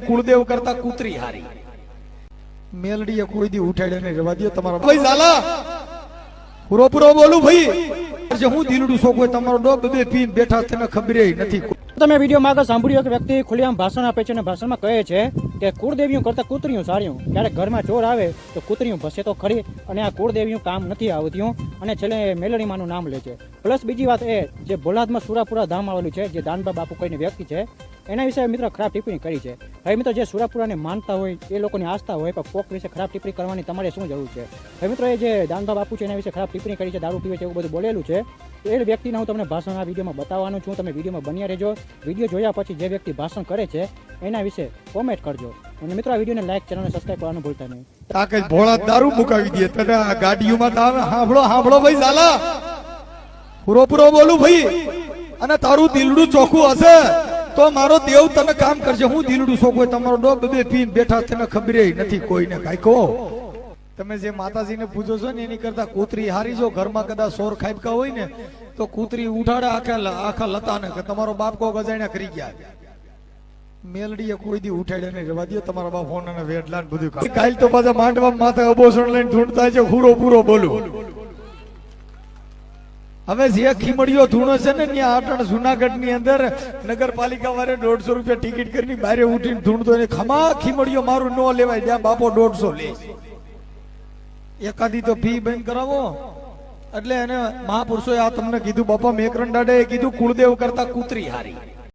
કુળદેવ કરતા કૂતરી હારી. મેલડીએ કોઈ દી ઉઠાડે નહીં, રવા દો તમારા ભાઈ ઝાલા. પૂરો પૂરો બોલું ભાઈ, હું દિલડું છો કોઈ તમારો ડોબ બે પીન બેઠા તને ખબર નથી. તમે વિડીયોમાં આગળ સાંભળ્યું કે વ્યક્તિ ખુલ્લેઆમ ભાષણ આપે છે અને ભાષણમાં કહે છે કે કુળદેવીઓ કરતા કૂતરીઓ સારીઓ. ક્યારેક ઘરમાં ચોર આવે તો કૂતરીઓ ભસે તો ખરી, અને આ કુળદેવીઓ કામ નથી આવતી. અને છેલ્લે મેલડીમાનું નામ લે છે. પ્લસ બીજી વાત એ જે બોલાદમાં સુરાપુરા ધામ આવેલું છે, જે દાનબા બાપુ કહીને વ્યક્તિ છે, એના વિશે મિત્રો ખરાબ ટિપ્પણી કરી છે. હવે મિત્રો જે સુરાપુરાને માનતા હોય એ લોકોની આસ્થા હોય, પણ કોક વિશે ખરાબ ટિપ્પણી કરવાની તમારે શું જરૂર છે? હવે મિત્રો એ જે દાનબા બાપુ છે એના વિશે ખરાબ ટિપ્પણી કરી છે, દારૂ પીવે છે, એવું બધું બોલેલું છે. એ વ્યક્તિને હું તમને ભાષણ આ વિડીયોમાં બતાવવાનું છું. તમે વિડીયોમાં બન્યા રહેજો. વિડીયો જોયા પછી જે વ્યક્તિ ભાષણ કરે છે એના વિશે કોમેન્ટ કરજો. અને મિત્રો આ વિડીયોને લાઈક, ચેનલને સબસ્ક્રાઇબ કરવાનું ભૂલતા નહીં. તાકે ભોળા દારૂ મુકાવી દે તને આ ગાડીઓમાં આવે. હાંભળો ભાઈ ઝાલા, પૂરો પૂરો બોલું ભાઈ. અને તારું દિલડું ચોખ્ખું હશે તો મારો દેવ તને કામ કરશે. હું દિલડું છો કોઈ તમારો ડોબ બે પીન બેઠા તને ખબર નથી કોઈને કાઈ કહો. તમે જે માતાજીને પૂજો છો ને એની કરતા કૂતરી હારી. જો ઘરમાં કદાચ સોર ખાઈપકા હોય ને તો કૂતરી ઉઠાડે આખા લતાને કે તમારો બાપ કો ગજાણ્યા કરી ગયા. મેલડીએ કોઈ દી ઉઠાડે નહીં, રવા દો તમારા બાપ ફોન અને વેડલા ને બધું. કાલ તો પાછા માંડવા માથે અબોસણ લઈને ઢૂંઢતા છે. પૂરો પૂરો બોલું. હવે જે ખીમડીઓ ધૂણો છે ને ત્યાં આટણ જુનાગઢ ની અંદર નગરપાલિકા વાળે 150 રૂપિયા ટિકિટ કરીને બહાર ઉઠીને ધૂણતો એને ખમા ખીમડીઓ મારું ન લેવાય. ત્યાં બાપો 150 લે. એકાદી તો ફી બંધ કરાવો. એટલે એને મહાપુરુષોએ આ તમને કીધું, બાપા મેકરન દાડે કીધું કુળદેવ કરતા કૂતરી હારી.